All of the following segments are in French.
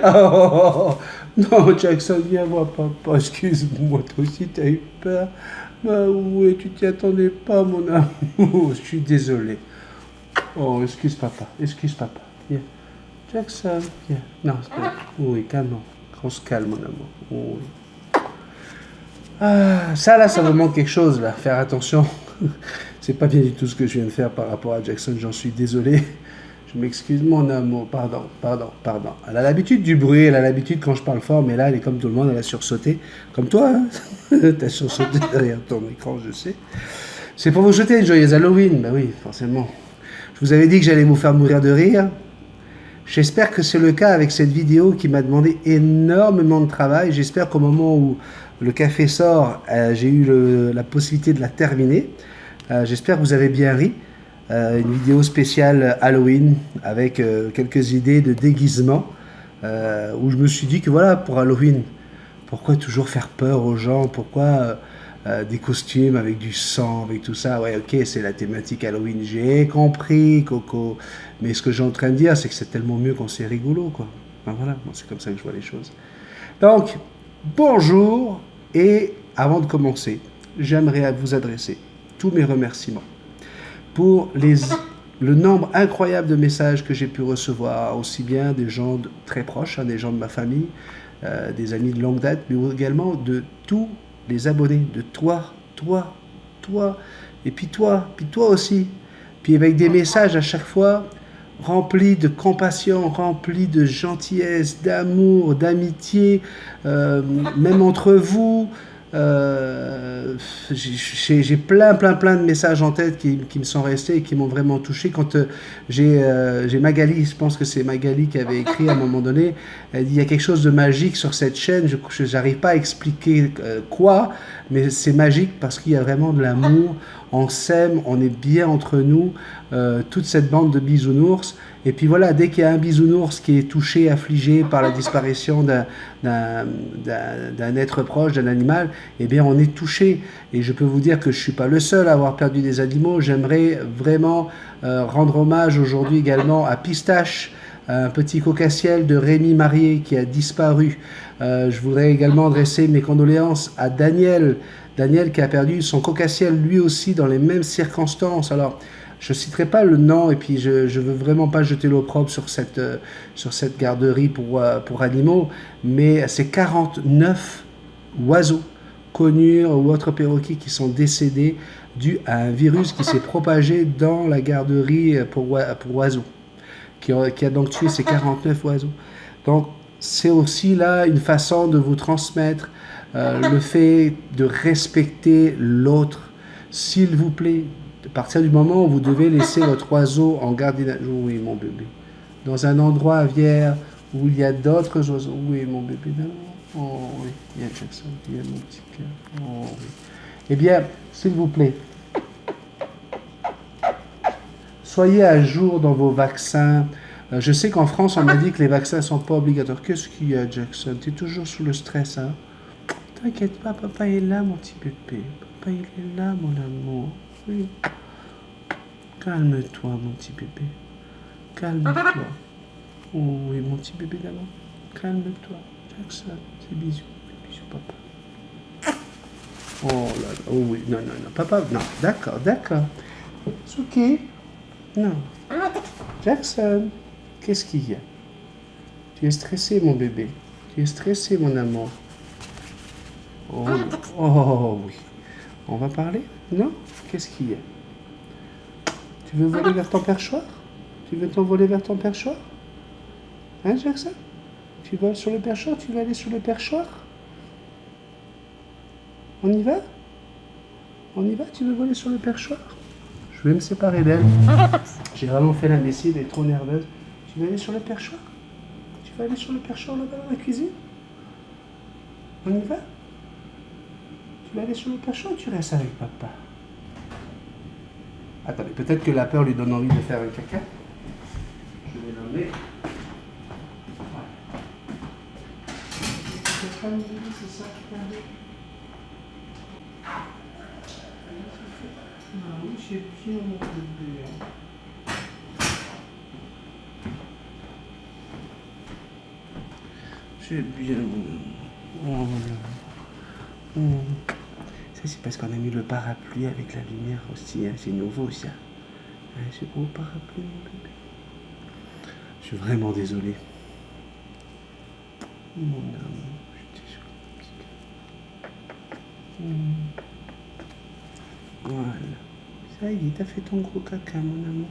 Oh, non, Jackson, viens voir papa. Excuse-moi, toi aussi, t'as eu peur. Bah oui, tu t'y attendais pas, mon amour. Je suis désolé. Oh, excuse papa. Excuse papa. Viens. Jackson, viens. Non, c'est pas... Oui, calme. On se calme, mon amour. Oui. Ah, ça là, ça me manque quelque chose là. Faire attention. C'est pas bien du tout ce que je viens de faire par rapport à Jackson. J'en suis désolé. Je m'excuse, mon amour. Pardon. Elle a l'habitude du bruit. Elle a l'habitude quand je parle fort. Mais là, elle est comme tout le monde. Elle a sursauté. Comme toi, hein. T'as sursauté derrière ton écran, je sais. C'est pour vous souhaiter une joyeuse Halloween. Bah oui, forcément. Je vous avais dit que j'allais vous faire mourir de rire. J'espère que c'est le cas avec cette vidéo qui m'a demandé énormément de travail. J'espère qu'au moment où le café sort, j'ai eu la possibilité de la terminer. J'espère que vous avez bien ri. Une vidéo spéciale Halloween avec quelques idées de déguisement où je me suis dit que voilà, pour Halloween, pourquoi toujours faire peur aux gens? Pourquoi des costumes avec du sang, avec tout ça? Ouais, ok, c'est la thématique Halloween. J'ai compris, Coco. Mais ce que j'ai en train de dire, c'est que c'est tellement mieux quand c'est rigolo, quoi. Ben voilà, moi, c'est comme ça que je vois les choses. Donc, bonjour. Et avant de commencer, j'aimerais vous adresser tous mes remerciements pour le nombre incroyable de messages que j'ai pu recevoir, aussi bien des gens très proches, hein, des gens de ma famille, des amis de longue date, mais également de tous les abonnés, de toi, et puis toi aussi. Puis avec des messages à chaque fois remplis de compassion, remplis de gentillesse, d'amour, d'amitié, même entre vous. J'ai plein de messages en tête qui me sont restés et qui m'ont vraiment touché. Quand j'ai Magali, je pense que c'est Magali qui avait écrit à un moment donné, elle dit il y a quelque chose de magique sur cette chaîne, je n'arrive pas à expliquer quoi, mais c'est magique parce qu'il y a vraiment de l'amour, on s'aime, on est bien entre nous, toute cette bande de bisounours. Et puis voilà, dès qu'il y a un bisounours qui est touché, affligé par la disparition d'un être proche, d'un animal, eh bien on est touché. Et je peux vous dire que je ne suis pas le seul à avoir perdu des animaux. J'aimerais vraiment rendre hommage aujourd'hui également à Pistache, un petit cocassiel de Rémi Marié qui a disparu. Je voudrais également adresser mes condoléances à Daniel qui a perdu son cocassiel lui aussi dans les mêmes circonstances. Alors, je ne citerai pas le nom et puis je ne veux vraiment pas jeter l'opprobre sur cette garderie pour animaux, mais c'est 49 oiseaux, conures ou autres perroquets qui sont décédés dû à un virus qui s'est propagé dans la garderie pour oiseaux, qui a donc tué ces 49 oiseaux. Donc, c'est aussi là une façon de vous transmettre le fait de respecter l'autre, s'il vous plaît. À partir du moment où vous devez laisser votre oiseau en garde, oui mon bébé, dans un endroit vierge où il y a d'autres oiseaux, oui mon bébé, non, oh oui, il y a Jackson, il y a mon petit cœur, oh oui. Eh bien, s'il vous plaît, soyez à jour dans vos vaccins. Je sais qu'en France, on m'a dit que les vaccins ne sont pas obligatoires. Qu'est-ce qu'il y a, Jackson? Tu es toujours sous le stress, hein? T'inquiète pas, papa est là, mon petit bébé. Papa, il est là, mon amour. Oui. Calme-toi, mon petit bébé. Calme-toi. Oh oui, mon petit bébé d'abord. Calme-toi. Jackson, c'est bisous. Bisous, papa. Oh là là. Oh oui, non. Papa, non. D'accord. C'est ok. Non. Jackson, qu'est-ce qu'il y a? Tu es stressé, mon bébé. Tu es stressé, mon amour. Oh oui. On va parler? Non? Qu'est-ce qu'il y a? Tu veux voler vers ton perchoir? Tu veux t'envoler vers ton perchoir? Hein, Jackson? Tu vas sur le perchoir? Tu vas aller sur le perchoir? On y va? On y va? Tu veux voler sur le perchoir? Je vais me séparer d'elle. J'ai vraiment fait l'imbécile, elle est trop nerveuse. Tu veux aller sur le perchoir? Tu vas aller sur le perchoir là-bas dans la cuisine? On y va? Tu vas aller sur le perchoir ou tu restes avec papa? Attendez, peut-être que la peur lui donne envie de faire un caca. Je vais l'emmener. C'est ça qui t'arrive. Ah oui, c'est bien mon bébé. C'est bien mon amour. Oh là. Oh. Ça, c'est parce qu'on a mis le parapluie avec la lumière aussi. Hein. C'est nouveau, ça. Hein, c'est beau parapluie, mon bébé. Je suis vraiment désolé. Mon amour, je suis désolé. Voilà. Ça y est, t'as fait ton gros caca, mon amour.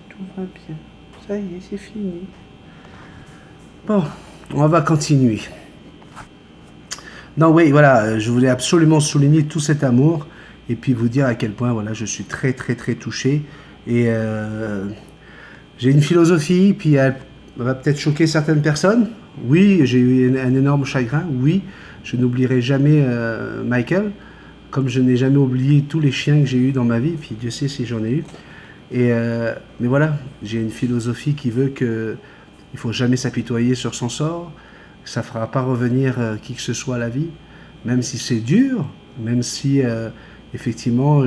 Tout va bien. Ça y est, c'est fini. Bon, on va continuer. Non, oui, voilà, je voulais absolument souligner tout cet amour et puis vous dire à quel point, voilà, je suis très, très, très touché. Et j'ai une philosophie, puis elle va peut-être choquer certaines personnes. Oui, j'ai eu un énorme chagrin. Oui, je n'oublierai jamais Michael, comme je n'ai jamais oublié tous les chiens que j'ai eus dans ma vie, puis Dieu sait si j'en ai eu. Et, mais voilà, j'ai une philosophie qui veut que il faut jamais s'apitoyer sur son sort. Ça ne fera pas revenir qui que ce soit à la vie, même si c'est dur, même si effectivement,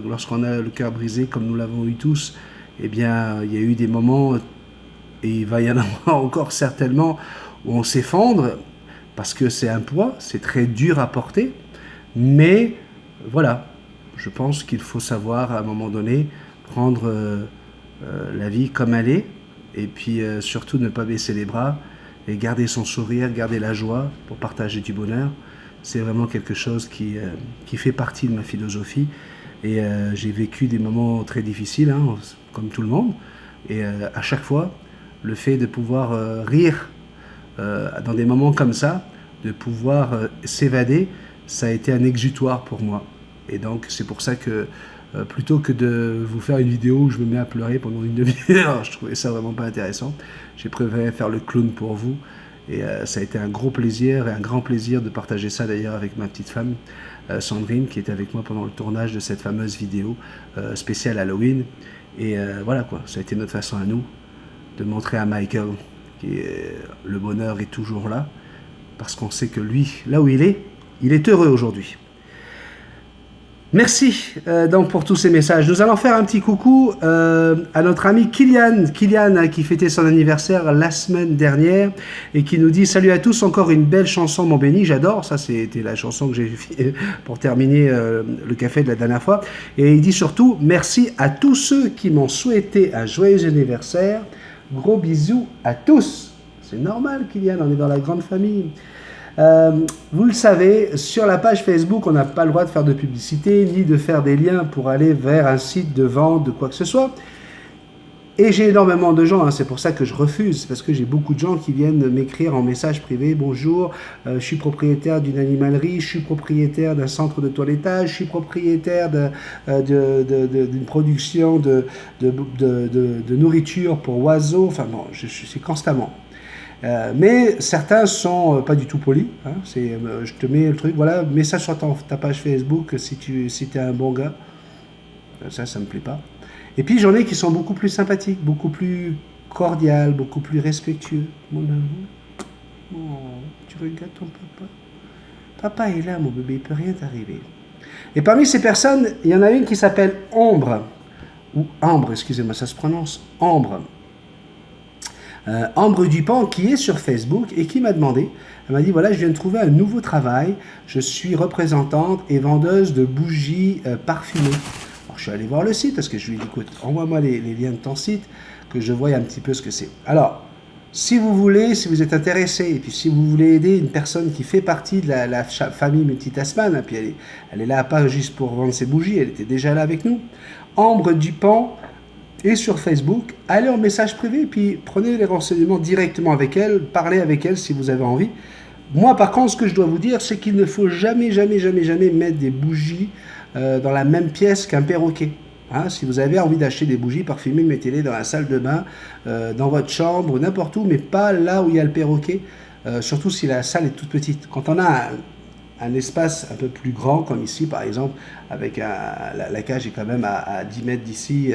lorsqu'on a le cœur brisé, comme nous l'avons eu tous, eh bien, il y a eu des moments, et il va y en avoir encore certainement, où on s'effondre, parce que c'est un poids, c'est très dur à porter, mais voilà, je pense qu'il faut savoir à un moment donné prendre la vie comme elle est, et puis surtout ne pas baisser les bras, et garder son sourire, garder la joie pour partager du bonheur. C'est vraiment quelque chose qui fait partie de ma philosophie. Et j'ai vécu des moments très difficiles, hein, comme tout le monde. Et à chaque fois, le fait de pouvoir rire dans des moments comme ça, de pouvoir s'évader, ça a été un exutoire pour moi. Et donc c'est pour ça que plutôt que de vous faire une vidéo où je me mets à pleurer pendant une demi-heure, je trouvais ça vraiment pas intéressant. J'ai préféré faire le clown pour vous. Et ça a été un gros plaisir et un grand plaisir de partager ça d'ailleurs avec ma petite femme Sandrine, qui était avec moi pendant le tournage de cette fameuse vidéo spéciale Halloween. Et voilà quoi, ça a été notre façon à nous de montrer à Michael que le bonheur est toujours là, parce qu'on sait que lui, là où il est heureux aujourd'hui. Merci donc pour tous ces messages. Nous allons faire un petit coucou à notre ami Kylian, qui fêtait son anniversaire la semaine dernière et qui nous dit: salut à tous, encore une belle chanson mon béni, j'adore. Ça c'était la chanson que j'ai fait pour terminer le café de la dernière fois. Et il dit surtout merci à tous ceux qui m'ont souhaité un joyeux anniversaire. Gros bisous à tous. C'est normal, Kylian, on est dans la grande famille. Vous le savez, sur la page Facebook, on n'a pas le droit de faire de publicité, ni de faire des liens pour aller vers un site de vente, de quoi que ce soit. Et j'ai énormément de gens, hein, c'est pour ça que je refuse, parce que j'ai beaucoup de gens qui viennent m'écrire en message privé: bonjour, je suis propriétaire d'une animalerie, je suis propriétaire d'un centre de toilettage, je suis propriétaire d'une production de nourriture pour oiseaux, enfin bon, je suis constamment. Mais certains sont pas du tout polis. Hein, je te mets le truc, voilà, mets ça sur ta page Facebook si t'es un bon gars. Ça me plaît pas. Et puis j'en ai qui sont beaucoup plus sympathiques, beaucoup plus cordiales, beaucoup plus respectueux. Mon amour, oh, tu regardes ton papa. Papa est là, mon bébé, il peut rien t'arriver. Et parmi ces personnes, il y en a une qui s'appelle Ombre, ou Ambre, excusez-moi, ça se prononce Ambre. Ambre Dupont, qui est sur Facebook et qui m'a demandé, elle m'a dit: voilà, je viens de trouver un nouveau travail, je suis représentante et vendeuse de bougies parfumées. Alors je suis allé voir le site parce que je lui ai dit: écoute, envoie-moi les liens de ton site, que je voie un petit peu ce que c'est. Alors, si vous voulez, si vous êtes intéressé, et puis si vous voulez aider une personne qui fait partie de la famille Multitasman, hein, puis elle est là pas juste pour vendre ses bougies, elle était déjà là avec nous, Ambre Dupont, et sur Facebook, allez en message privé, puis prenez les renseignements directement avec elle, parlez avec elle si vous avez envie. Moi, par contre, ce que je dois vous dire, c'est qu'il ne faut jamais, jamais, jamais, jamais mettre des bougies dans la même pièce qu'un perroquet. Hein, si vous avez envie d'acheter des bougies parfumées, mettez-les dans la salle de bain, dans votre chambre, n'importe où, mais pas là où il y a le perroquet, surtout si la salle est toute petite. Quand on a un espace un peu plus grand, comme ici par exemple, avec la cage est quand même à 10 mètres d'ici,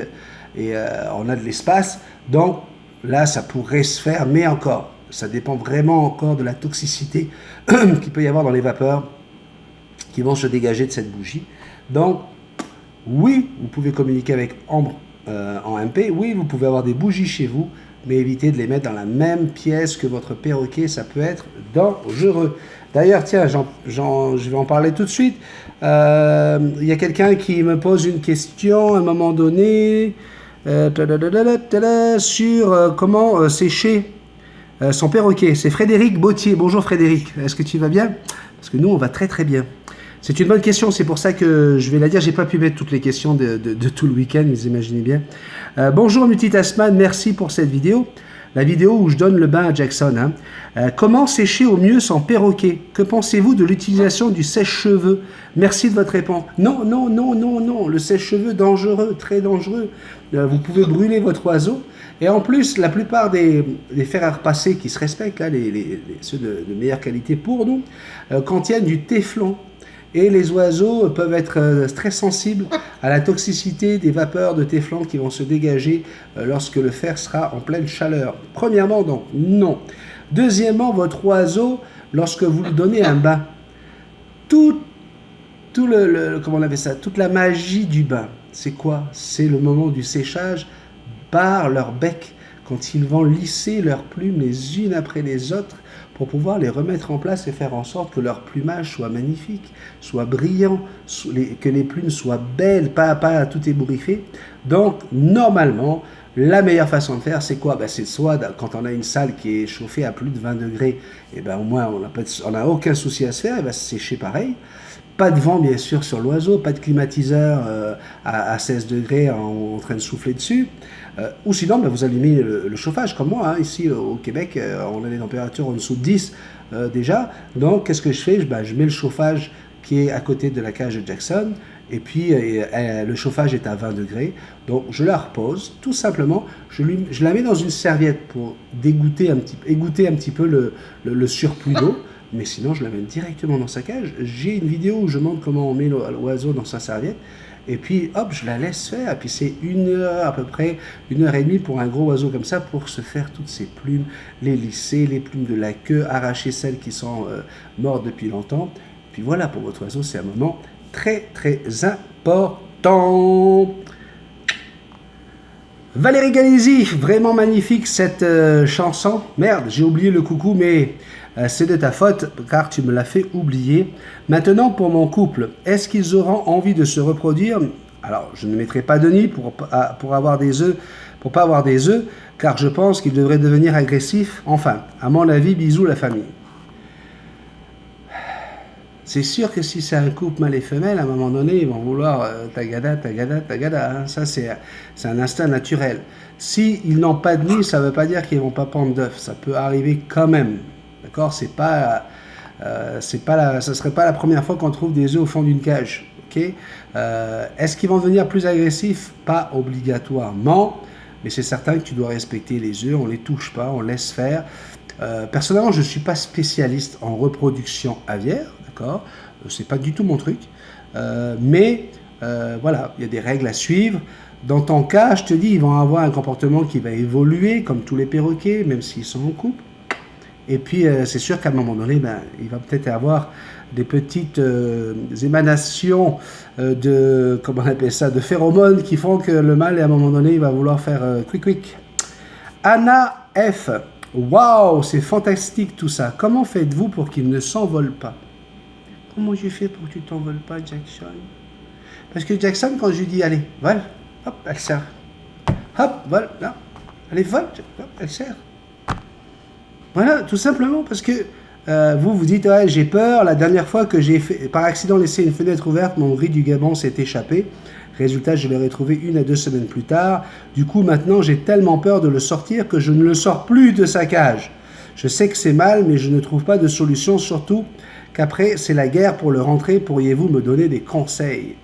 et on a de l'espace, donc là ça pourrait se faire, mais encore, ça dépend vraiment encore de la toxicité qu'il peut y avoir dans les vapeurs qui vont se dégager de cette bougie. Donc Oui, vous pouvez communiquer avec Ambre en MP. Oui, vous pouvez avoir des bougies chez vous, mais évitez de les mettre dans la même pièce que votre perroquet, ça peut être dangereux. D'ailleurs, tiens, je vais en parler tout de suite. Il y a quelqu'un qui me pose une question à un moment donné sur comment sécher son perroquet. C'est Frédéric Bautier. Bonjour Frédéric, est-ce que tu vas bien? Parce que nous, on va très très bien. C'est une bonne question, c'est pour ça que je vais la dire. J'ai pas pu mettre toutes les questions de tout le week-end, vous imaginez bien. Bonjour Multitasman, merci pour cette vidéo. La vidéo où je donne le bain à Jackson. Comment sécher au mieux son perroquet? Que pensez-vous de l'utilisation du sèche-cheveux? Merci de votre réponse. Non, non, non, non, non. Le sèche-cheveux, dangereux, très dangereux. Vous pouvez brûler votre oiseau. Et en plus, la plupart des fers à repasser qui se respectent, là, ceux de meilleure qualité pour nous, contiennent du téflon. Et les oiseaux peuvent être très sensibles à la toxicité des vapeurs de téflon qui vont se dégager lorsque le fer sera en pleine chaleur. Premièrement, donc, non. Deuxièmement, votre oiseau, lorsque vous lui donnez un bain, comment on appelle ça, toute la magie du bain, c'est quoi? C'est le moment du séchage par leur bec, quand ils vont lisser leurs plumes les unes après les autres, pour pouvoir les remettre en place et faire en sorte que leur plumage soit magnifique, soit brillant, que les plumes soient belles, pas tout ébouriffé. Donc, normalement, la meilleure façon de faire, c'est quoi? C'est soit, quand on a une salle qui est chauffée à plus de 20 degrés, et au moins, on n'a aucun souci à se faire, et se sécher pareil. Pas de vent, bien sûr, sur l'oiseau, pas de climatiseur à 16 degrés en train de souffler dessus. Ou sinon, vous allumez le chauffage, comme moi. Ici, au Québec, on a des températures en dessous de 10 déjà. Donc, qu'est-ce que je fais? Je mets le chauffage qui est à côté de la cage de Jackson. Et puis, le chauffage est à 20 degrés. Donc, je la repose, tout simplement. Je la mets dans une serviette pour égoutter un petit peu le surplus d'eau. Mais sinon, je la mets directement dans sa cage. J'ai une vidéo où je montre comment on met l'oiseau dans sa serviette. Et puis, hop, je la laisse faire. Et puis, c'est 1 heure, à peu près 1h30 pour un gros oiseau comme ça, pour se faire toutes ses plumes, les lisser, les plumes de la queue, arracher celles qui sont mortes depuis longtemps. Puis voilà, pour votre oiseau, c'est un moment très, très important. Valérie Galizi, vraiment magnifique cette chanson. Merde, j'ai oublié le coucou, mais c'est de ta faute, car tu me l'as fait oublier. Maintenant, pour mon couple, est-ce qu'ils auront envie de se reproduire? Alors, je ne mettrai pas de nid pour pas avoir des œufs, car je pense qu'ils devraient devenir agressifs. Enfin, à mon avis, bisous la famille. C'est sûr que si c'est un couple mâle et femelle, à un moment donné, ils vont vouloir tagada. Hein. Ça, c'est un instinct naturel. S'ils n'ont pas de nid, ça ne veut pas dire qu'ils ne vont pas pondre d'œufs. Ça peut arriver quand même. D'accord? Ça serait pas la première fois qu'on trouve des œufs au fond d'une cage. Okay? Est-ce qu'ils vont devenir plus agressifs? Pas obligatoirement, mais c'est certain que tu dois respecter les œufs. On les touche pas, on laisse faire. Personnellement, je ne suis pas spécialiste en reproduction aviaire. D'accord, c'est pas du tout mon truc, mais voilà, il y a des règles à suivre. Dans ton cas, je te dis, ils vont avoir un comportement qui va évoluer, comme tous les perroquets, même s'ils sont en couple. Et puis, c'est sûr qu'à un moment donné, il va peut-être avoir des petites émanations comment on appelle ça, de phéromones qui font que le mâle, à un moment donné, il va vouloir faire quick. Anna F. Waouh, c'est fantastique tout ça. Comment faites-vous pour qu'il ne s'envole pas? Comment je fais pour que tu t'envoles pas, Jackson? Parce que Jackson, quand je lui dis, allez, vole, hop, elle serre. Hop, vole, là. Allez, vole, hop, elle serre. Voilà, tout simplement parce que vous dites, ouais, j'ai peur. La dernière fois que j'ai par accident laissé une fenêtre ouverte, mon riz du Gabon s'est échappé. Résultat, je l'ai retrouvé 1 à 2 semaines plus tard. Du coup, maintenant, j'ai tellement peur de le sortir que je ne le sors plus de sa cage. Je sais que c'est mal, mais je ne trouve pas de solution, surtout qu'après, c'est la guerre pour le rentrer. Pourriez-vous me donner des conseils?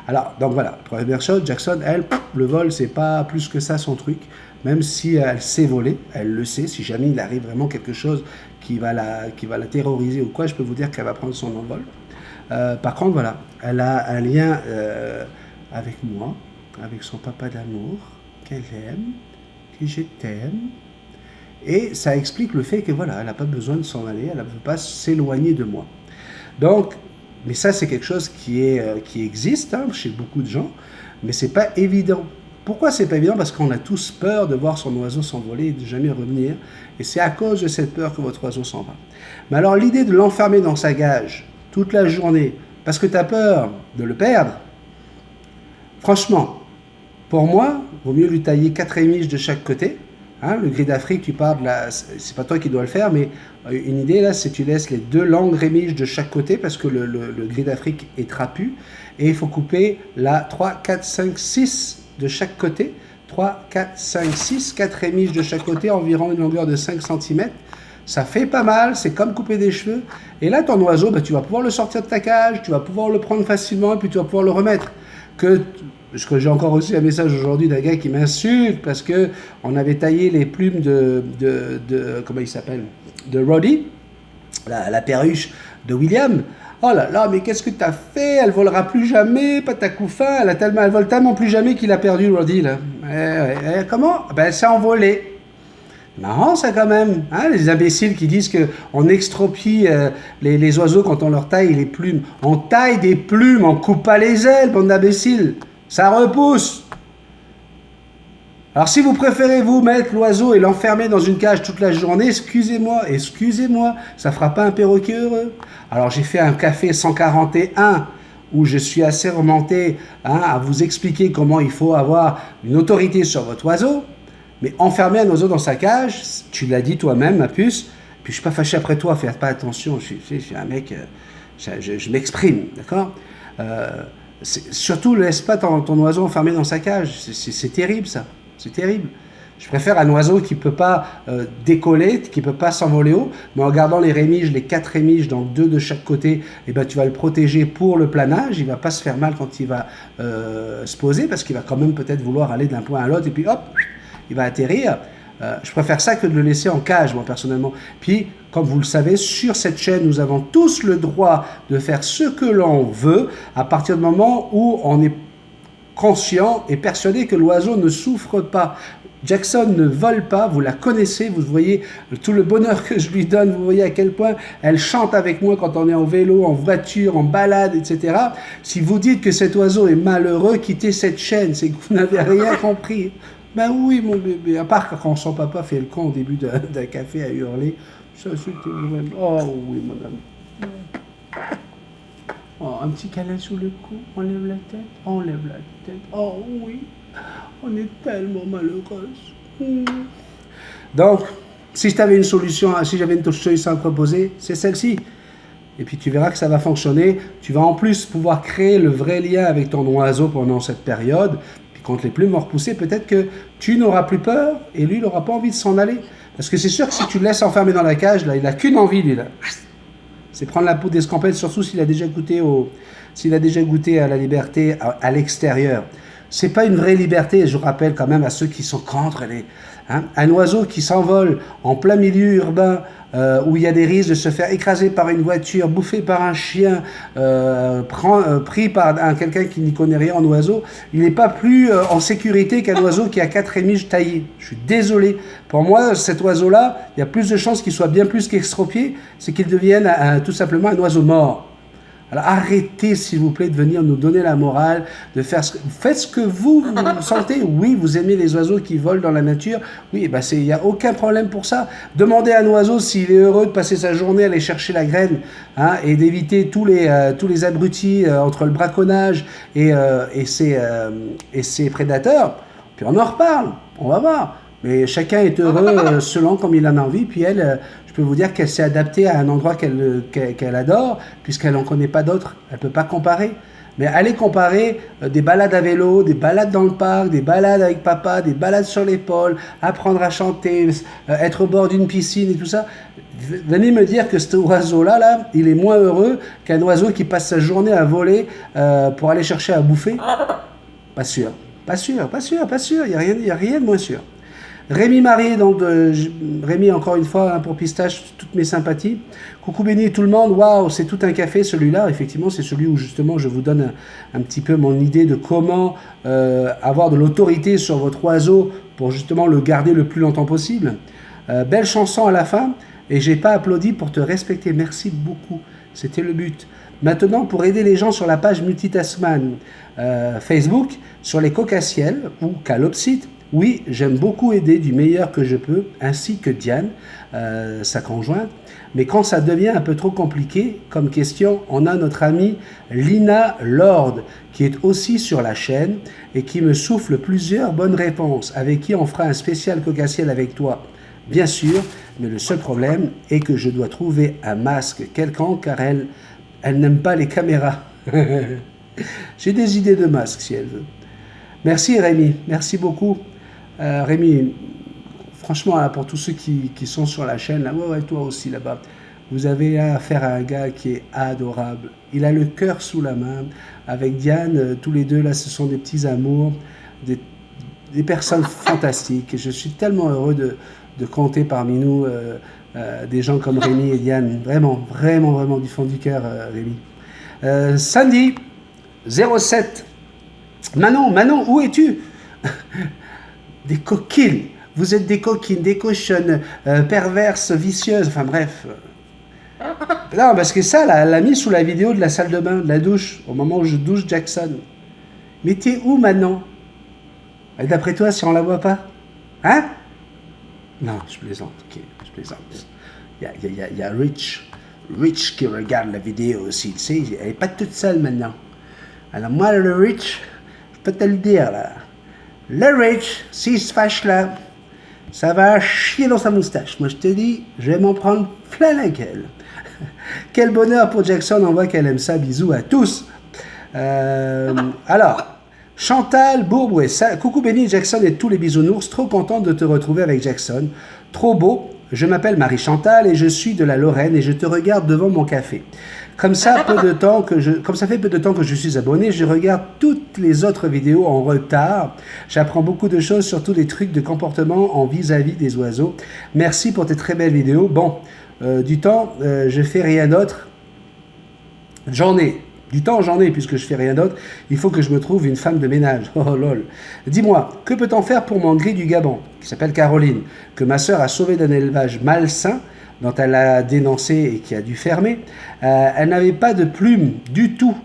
Alors, donc voilà, première chose, Jackson, elle, le vol, c'est pas plus que ça son truc. Même si elle sait voler, elle le sait. Si jamais il arrive vraiment quelque chose qui va la terroriser ou quoi, je peux vous dire qu'elle va prendre son envol. Par contre, voilà, elle a un lien avec moi, avec son papa d'amour, qu'elle aime, que je t'aime. Et ça explique le fait que voilà, elle n'a pas besoin de s'en aller, elle ne veut pas s'éloigner de moi. Donc, Mais ça, c'est quelque chose qui existe hein, chez beaucoup de gens, mais c'est pas évident. Pourquoi c'est pas évident? Parce qu'on a tous peur de voir son oiseau s'envoler et de jamais revenir. Et c'est à cause de cette peur que votre oiseau s'en va. Mais alors l'idée de l'enfermer dans sa cage toute la journée, parce que tu as peur de le perdre, franchement, pour moi, il vaut mieux lui tailler 4 rémiges de chaque côté. Hein, le gris d'Afrique, tu parles là, c'est pas toi qui dois le faire, mais une idée là, c'est que tu laisses les 2 longues rémiges de chaque côté parce que le gris d'Afrique est trapu et il faut couper la 3, 4, 5, 6 de chaque côté. 3, 4, 5, 6, 4 rémiges de chaque côté, environ une longueur de 5 cm. Ça fait pas mal, c'est comme couper des cheveux. Et là, ton oiseau, tu vas pouvoir le sortir de ta cage, tu vas pouvoir le prendre facilement et puis tu vas pouvoir le remettre. Parce que j'ai encore reçu un message aujourd'hui d'un gars qui m'insulte parce que on avait taillé les plumes de comment il s'appelle, de Roddy, la perruche de William. Oh là là, mais qu'est-ce que t'as fait? Elle volera plus jamais, Patacoufin, elle vole tellement plus jamais qu'il a perdu Roddy là. Comment? Ben elle s'est envolée. Marrant ça quand même, hein, les imbéciles qui disent qu'on extropie les oiseaux quand on leur taille les plumes. On taille des plumes, on coupe pas les ailes, bande d'imbéciles. Ça repousse. Alors si vous préférez vous mettre l'oiseau et l'enfermer dans une cage toute la journée, excusez-moi, ça fera pas un perroquet heureux. Alors j'ai fait un café 141 où je suis assez remonté hein, à vous expliquer comment il faut avoir une autorité sur votre oiseau. Mais enfermer un oiseau dans sa cage, tu l'as dit toi-même, ma puce, puis je ne suis pas fâché après toi, fais pas attention, je suis un mec, je m'exprime, d'accord surtout, ne laisse pas ton oiseau enfermé dans sa cage, c'est terrible ça, c'est terrible. Je préfère un oiseau qui ne peut pas décoller, qui ne peut pas s'envoler haut, mais en gardant les rémiges, les 4 rémiges, donc 2 de chaque côté, eh ben, tu vas le protéger pour le planage, il ne va pas se faire mal quand il va se poser, parce qu'il va quand même peut-être vouloir aller d'un point à l'autre, et puis hop, il va atterrir. Je préfère ça que de le laisser en cage, moi, personnellement. Puis, comme vous le savez, sur cette chaîne, nous avons tous le droit de faire ce que l'on veut à partir du moment où on est conscient et persuadé que l'oiseau ne souffre pas. Jackson ne vole pas, vous la connaissez, vous voyez tout le bonheur que je lui donne, vous voyez à quel point elle chante avec moi quand on est en vélo, en voiture, en balade, etc. Si vous dites que cet oiseau est malheureux, quittez cette chaîne, c'est que vous n'avez rien compris. Ben oui, mon bébé, à part quand son papa fait le con au début d'un café à hurler. Ça, c'était vraiment... Oh oui, madame. Oh, un petit câlin sous le cou, on lève la tête. Oh oui, on est tellement malheureuse. Donc, si j'avais une solution à proposer, c'est celle-ci. Et puis tu verras que ça va fonctionner. Tu vas en plus pouvoir créer le vrai lien avec ton oiseau pendant cette période. Quand les plumes vont repousser, peut-être que tu n'auras plus peur et lui, il n'aura pas envie de s'en aller. Parce que c'est sûr que si tu le laisses enfermer dans la cage, là, il n'a qu'une envie, lui, là. C'est prendre la poudre d'escampette, surtout s'il a déjà goûté à la liberté à l'extérieur. C'est pas une vraie liberté, je rappelle quand même à ceux qui sont contre un oiseso qui s'envole en plein milieu urbain, où il y a des risques de se faire écraser par une voiture, bouffé par un chien, pris par quelqu'un qui n'y connaît rien en oiseau, il n'est pas plus en sécurité qu'un oiseau qui a 4 rémiges taillées. Je suis désolé. Pour moi, cet oiseau-là, il y a plus de chances qu'il soit bien plus qu'extropié, c'est qu'il devienne tout simplement un oiseau mort. Alors arrêtez s'il vous plaît de venir nous donner la morale, faites ce que vous sentez. Oui, vous aimez les oiseaux qui volent dans la nature, oui, ben il n'y a aucun problème pour ça. Demandez à un oiseau s'il est heureux de passer sa journée à aller chercher la graine hein, et d'éviter tous les abrutis entre le braconnage et ses prédateurs. Puis on en reparle, on va voir. Mais chacun est heureux selon comme il en a envie. Puis elle, je peux vous dire qu'elle s'est adaptée à un endroit qu'elle adore, puisqu'elle n'en connaît pas d'autres. Elle ne peut pas comparer. Mais allez comparer des balades à vélo, des balades dans le parc, des balades avec papa, des balades sur l'épaule, apprendre à chanter, être au bord d'une piscine et tout ça. Venez me dire que cet oiseau-là, il est moins heureux qu'un oiseau qui passe sa journée à voler pour aller chercher à bouffer. Pas sûr. Il n'y a rien de moins sûr. Rémi Marie, donc Rémi encore une fois hein, pour Pistache, toutes mes sympathies. Coucou béni tout le monde, waouh, c'est tout un café celui-là. Effectivement, c'est celui où justement je vous donne un petit peu mon idée de comment avoir de l'autorité sur votre oiseau pour justement le garder le plus longtemps possible. Belle chanson à la fin et j'ai pas applaudi pour te respecter. Merci beaucoup, c'était le but. Maintenant, pour aider les gens sur la page Multitasman Facebook, sur les cocassiels ou calopsites, oui, j'aime beaucoup aider du meilleur que je peux, ainsi que Diane, sa conjointe. Mais quand ça devient un peu trop compliqué comme question, on a notre amie Lina Lord, qui est aussi sur la chaîne et qui me souffle plusieurs bonnes réponses, avec qui on fera un spécial cocassiel avec toi, bien sûr, mais le seul problème est que je dois trouver un masque quelconque car elle n'aime pas les caméras. J'ai des idées de masque si elle veut. Merci Rémi, merci beaucoup. Rémi, franchement, là, pour tous ceux qui sont sur la chaîne, là, ouais, toi aussi là-bas, vous avez affaire à un gars qui est adorable. Il a le cœur sous la main. Avec Diane, tous les deux, là, ce sont des petits amours, des personnes fantastiques. Et je suis tellement heureux de compter parmi nous des gens comme Rémi et Diane. Vraiment, vraiment, vraiment du fond du cœur, Rémi. Sandy, 07. Manon, où es-tu? Des coquines. Vous êtes des coquines, des cochonnes, perverses, vicieuses, enfin bref. Non, parce que ça, elle l'a mis sous la vidéo de la salle de bain, de la douche, au moment où je douche Jackson. Mais t'es où maintenant? Et d'après toi, si on la voit pas? Hein? Non, je plaisante, ok, je plaisante. Il y a Rich qui regarde la vidéo aussi, tu sais, elle n'est pas toute seule maintenant. Alors moi, le Rich, je peux te le dire, là. Le Rich, s'il se fâche là, ça va chier dans sa moustache. Moi, je te dis, je vais m'en prendre plein la gueule. Quel bonheur pour Jackson, on voit qu'elle aime ça. Bisous à tous. Alors, Chantal Bourbouet, coucou Benny, Jackson et tous les bisounours, trop contente de te retrouver avec Jackson. Trop beau, je m'appelle Marie-Chantal et je suis de la Lorraine et je te regarde devant mon café. Comme ça fait peu de temps que je suis abonné, je regarde toutes les autres vidéos en retard. J'apprends beaucoup de choses, surtout des trucs de comportement en vis-à-vis des oiseaux. Merci pour tes très belles vidéos. Bon, du temps, je fais rien d'autre. J'en ai. Du temps, j'en ai, puisque je fais rien d'autre. Il faut que je me trouve une femme de ménage. Oh lol. Dis-moi, que peut-on faire pour mon gris du Gabon, qui s'appelle Caroline, que ma sœur a sauvé d'un élevage malsain, dont elle a dénoncé et qui a dû fermer. Elle n'avait pas de plumes du tout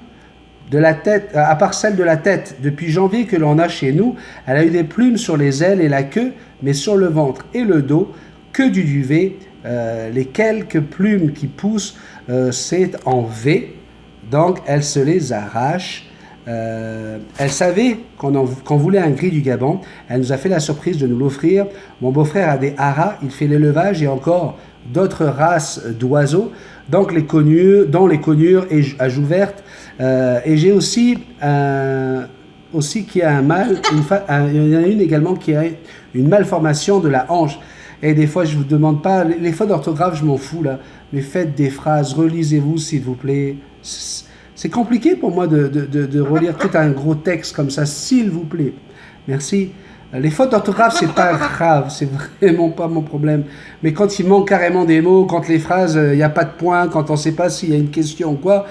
de la tête, à part celle de la tête. Depuis janvier que l'on a chez nous, elle a eu des plumes sur les ailes et la queue, mais sur le ventre et le dos, que du duvet. Les quelques plumes qui poussent, c'est en V, donc elle se les arrache. Elle savait qu'on voulait un gris du Gabon. Elle nous a fait la surprise de nous l'offrir. Mon beau-frère a des haras, il fait l'élevage et encore d'autres races d'oiseaux, donc les conures et à joues vertes. Et j'ai aussi qui a un mâle, il y en a une également qui a une malformation de la hanche. Et des fois, je vous demande pas, les fautes d'orthographe, je m'en fous là, mais faites des phrases, relisez-vous s'il vous plaît. C'est compliqué pour moi de relire tout un gros texte comme ça, s'il vous plaît. Merci. Les fautes d'orthographe, c'est pas grave, c'est vraiment pas mon problème. Mais quand il manque carrément des mots, quand les phrases, il n'y a pas de point, quand on ne sait pas s'il y a une question ou quoi,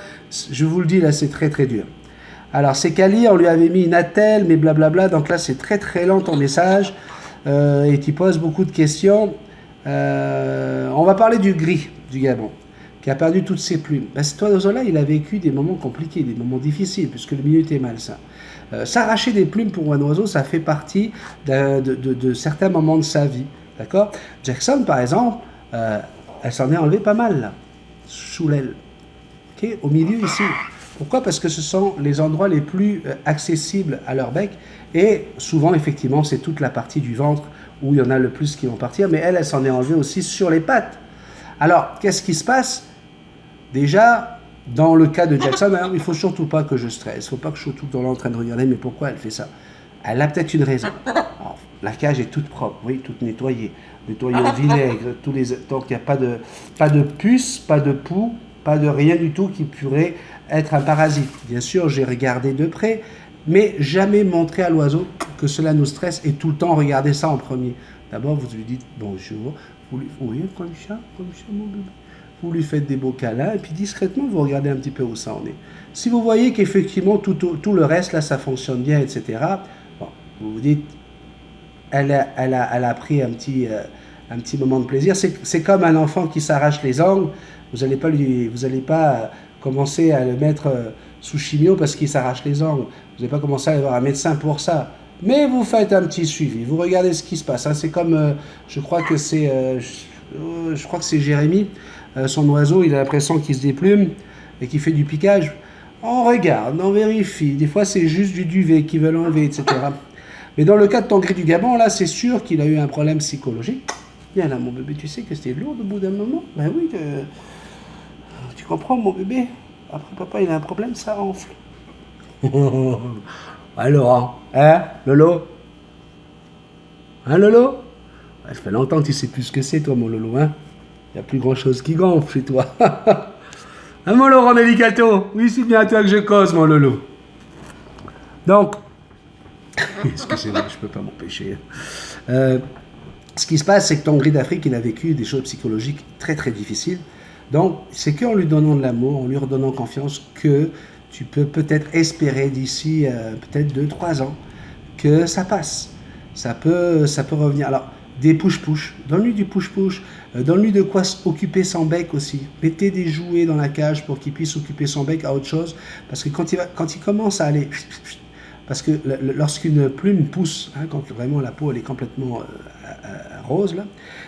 je vous le dis, là, c'est très très dur. Alors, c'est Kali, on lui avait mis une attelle, mais blablabla, donc là, c'est très très lent ton message, et tu poses beaucoup de questions. On va parler du gris du Gabon, qui a perdu toutes ses plumes. Ben, cet oiseau-là, il a vécu des moments compliqués, des moments difficiles, puisque le milieu était malsain. S'arracher des plumes pour un oiseau, ça fait partie de certains moments de sa vie. D'accord? Jackson, par exemple, elle s'en est enlevée pas mal, là, sous l'aile. Okay? Au milieu, ici. Pourquoi? Parce que ce sont les endroits les plus accessibles à leur bec. Et souvent, effectivement, c'est toute la partie du ventre où il y en a le plus qui vont partir. Mais elle s'en est enlevée aussi sur les pattes. Alors, qu'est-ce qui se passe? Déjà, dans le cas de Jackson, il ne faut surtout pas que je stresse. Il ne faut pas que je sois tout le temps là en train de regarder, mais pourquoi elle fait ça? Elle a peut-être une raison. Alors, la cage est toute propre, oui, toute nettoyée. Nettoyée au vinaigre, donc il n'y a pas de puce, pas de poux, pas de rien du tout qui pourrait être un parasite. Bien sûr, j'ai regardé de près, mais jamais montrer à l'oiseau que cela nous stresse et tout le temps regarder ça en premier. D'abord, vous lui dites bonjour, vous lui oui, comme ça, mon bébé. Vous lui faites des beaux câlins et puis discrètement, vous regardez un petit peu où ça en est. Si vous voyez qu'effectivement, tout le reste, là, ça fonctionne bien, etc., bon, vous vous dites, elle a pris un petit moment de plaisir. C'est comme un enfant qui s'arrache les ongles. Vous n'allez pas commencer à le mettre sous chimio parce qu'il s'arrache les ongles. Vous n'avez pas commencé à aller voir un médecin pour ça. Mais vous faites un petit suivi, vous regardez ce qui se passe. Hein. C'est comme, je crois que c'est Jérémy, son oiseau, il a l'impression qu'il se déplume et qu'il fait du piquage. On regarde, on vérifie. Des fois, c'est juste du duvet qu'ils veulent enlever, etc. Mais dans le cas de Tanguy du Gabon, là, c'est sûr qu'il a eu un problème psychologique. Viens là, mon bébé, tu sais que c'était lourd au bout d'un moment. Ben oui, tu comprends, mon bébé. Après, papa, il a un problème, ça enfle. Alors, hein, Lolo? Hein, Lolo? Ça fait longtemps que tu sais plus ce que c'est, toi, mon Lolo, hein? Il n'y a plus grand-chose qui gonfle chez toi. Hein, mon Laurent Delicato? Oui, c'est bien à toi que je cause, mon Lolo. Donc, excusez-moi, je ne peux pas m'empêcher. Ce qui se passe, c'est que Tanguy d'Afrique, il a vécu des choses psychologiques très, très difficiles. Donc, c'est qu'en lui donnant de l'amour, en lui redonnant confiance, que tu peux peut-être espérer d'ici peut-être 2-3 ans que ça passe. Ça peut revenir. Alors, des push-push, donne-lui du push-push, donne-lui de quoi occuper son bec aussi. Mettez des jouets dans la cage pour qu'il puisse occuper son bec à autre chose. Parce que quand il commence à aller... Parce que lorsqu'une plume pousse, hein, quand vraiment la peau elle est complètement rose, là,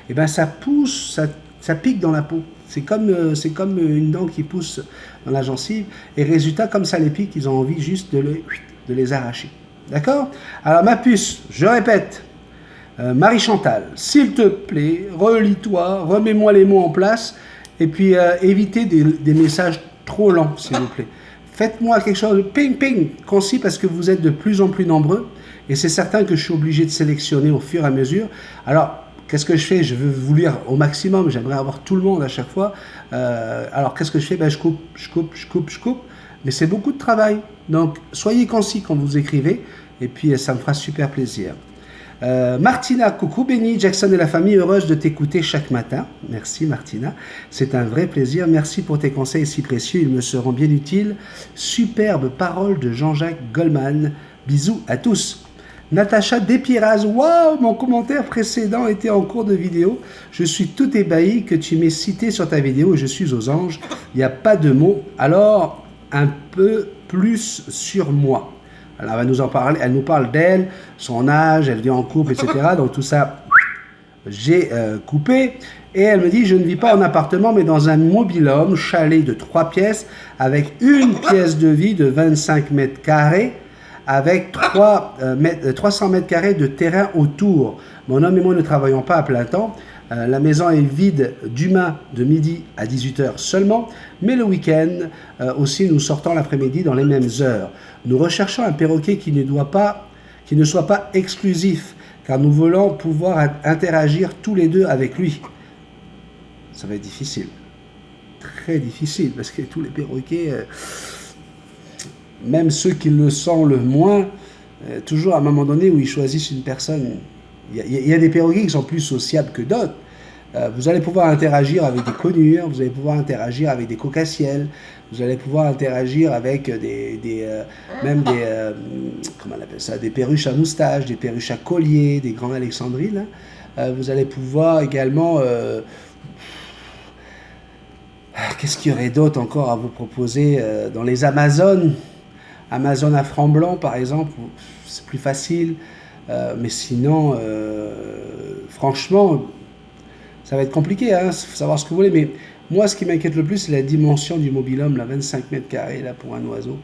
et ben ça pousse, ça pique dans la peau. C'est comme une dent qui pousse dans la gencive. Et résultat, comme ça les pique, ils ont envie juste de les arracher. D'accord? Alors ma puce, je répète, Marie-Chantal, s'il te plaît, relis-toi, remets-moi les mots en place, et puis évitez des messages trop lents, s'il vous plaît. Faites-moi quelque chose de ping, concis, parce que vous êtes de plus en plus nombreux, et c'est certain que je suis obligé de sélectionner au fur et à mesure. Alors, qu'est-ce que je fais? Je veux vous lire au maximum, j'aimerais avoir tout le monde à chaque fois. Alors, qu'est-ce que je fais? Ben, je coupe, mais c'est beaucoup de travail. Donc, soyez concis quand vous écrivez, et puis ça me fera super plaisir. Martina, coucou Benny, Jackson et la famille, heureuse de t'écouter chaque matin. Merci Martina, c'est un vrai plaisir. Merci pour tes conseils si précieux, ils me seront bien utiles. Superbe parole de Jean-Jacques Goldman. Bisous à tous. Natacha Despiraz, waouh, mon commentaire précédent était en cours de vidéo. Je suis tout ébahi que tu m'aies cité sur ta vidéo. Je suis aux anges. Il n'y a pas de mots. Alors, un peu plus sur moi. Alors, elle va nous en parler, elle nous parle d'elle, son âge, elle vit en couple, etc. Donc tout ça, j'ai coupé. Et elle me dit, je ne vis pas en appartement, mais dans un mobil-home, chalet de 3 pièces, avec une pièce de vie de 25 mètres carrés, avec 300 mètres carrés de terrain autour. Mon homme et moi ne travaillons pas à plein temps. La maison est vide d'humains de midi à 18h seulement, mais le week-end aussi nous sortons l'après-midi dans les mêmes heures. Nous recherchons un perroquet qui ne soit pas exclusif, car nous voulons pouvoir interagir tous les deux avec lui. Ça va être difficile, très difficile, parce que tous les perroquets, même ceux qui le sont le moins, toujours à un moment donné où ils choisissent une personne. Il y a des perroquets qui sont plus sociables que d'autres. Vous allez pouvoir interagir avec des conures, vous allez pouvoir interagir avec des cocassiels, vous allez pouvoir interagir avec même des comment on appelle ça, des perruches à moustache, des perruches à collier, des grands alexandrines. Vous allez pouvoir également... qu'est-ce qu'il y aurait d'autre encore à vous proposer dans les Amazones? Amazon à franc blanc, par exemple, c'est plus facile. Mais sinon, franchement, ça va être compliqué, hein, savoir ce que vous voulez. Mais moi, ce qui m'inquiète le plus, c'est la dimension du mobil-home, là, 25 mètres carrés là, pour un oiseau.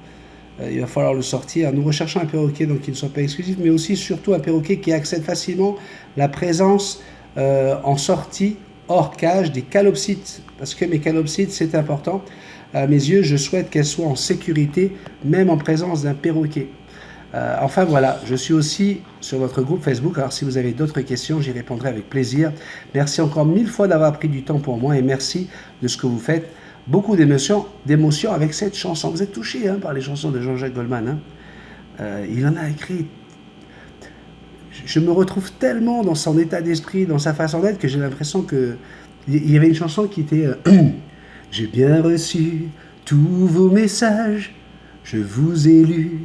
Il va falloir le sortir. Nous recherchons un perroquet donc, qui ne soit pas exclusif, mais aussi surtout un perroquet qui accède facilement la présence en sortie hors cage des calopsites. Parce que mes calopsites, c'est important. À mes yeux, je souhaite qu'elles soient en sécurité, même en présence d'un perroquet. Enfin voilà, je suis aussi sur votre groupe Facebook, alors si vous avez d'autres questions, j'y répondrai avec plaisir. Merci encore 1000 fois d'avoir pris du temps pour moi et merci de ce que vous faites. Beaucoup d'émotions avec cette chanson. Vous êtes touchés par les chansons de Jean-Jacques Goldman. Il en a écrit. Je me retrouve tellement dans son état d'esprit, dans sa façon d'être, que j'ai l'impression que... Il y avait une chanson qui était « J'ai bien reçu tous vos messages, je vous ai lus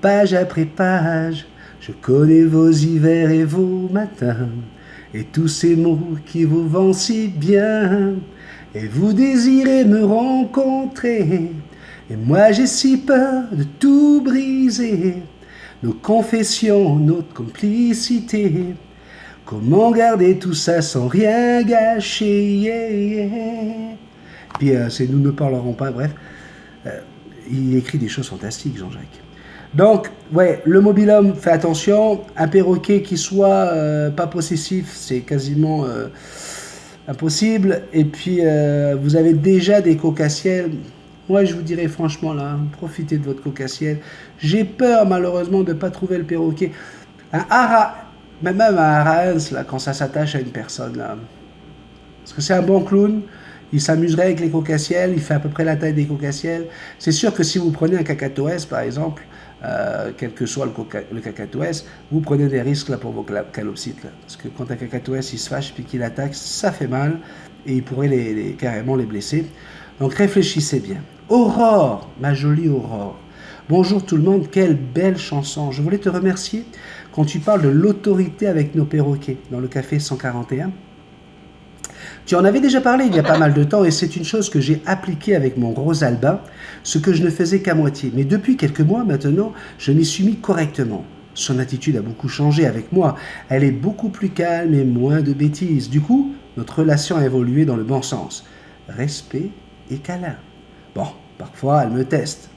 page après page, je connais vos hivers et vos matins, et tous ces mots qui vous vont si bien. et vous désirez me rencontrer. Et moi j'ai si peur de tout briser, nos confessions, notre complicité. Comment garder tout ça sans rien gâcher, yeah, yeah. Puis c'est Nous ne parlerons pas, bref. Il écrit des choses fantastiques, Jean-Jacques. Donc, ouais, le mobil-homme, fais attention. Un perroquet qui soit pas possessif, c'est quasiment impossible. Et puis, vous avez déjà des cocassiels. Moi, je vous dirais franchement, là, profitez de votre cocassiel. J'ai peur, malheureusement, de ne pas trouver le perroquet. Un hara, même un haraens, là, quand ça s'attache à une personne, là. Parce que c'est un bon clown. Il s'amuserait avec les cocassiels, il fait à peu près la taille des cocassiels. C'est sûr que si vous prenez un cacatoès, par exemple, quel que soit le cacatoès, vous prenez des risques là, pour vos calopsites. Là. Parce que quand un cacatoès il se fâche et qu'il attaque, ça fait mal et il pourrait carrément les blesser. Donc réfléchissez bien. Aurore, ma jolie Aurore. Bonjour tout le monde, quelle belle chanson. Je voulais te remercier quand tu parles de l'autorité avec nos perroquets dans le café 141. Tu en avais déjà parlé il y a pas mal de temps et c'est une chose que j'ai appliquée avec mon gros albin, ce que je ne faisais qu'à moitié. Mais depuis quelques mois maintenant, je m'y suis mis correctement. Son attitude a beaucoup changé avec moi. Elle est beaucoup plus calme et moins de bêtises. Du coup, notre relation a évolué dans le bon sens. Respect et câlin. Bon, parfois elle me teste.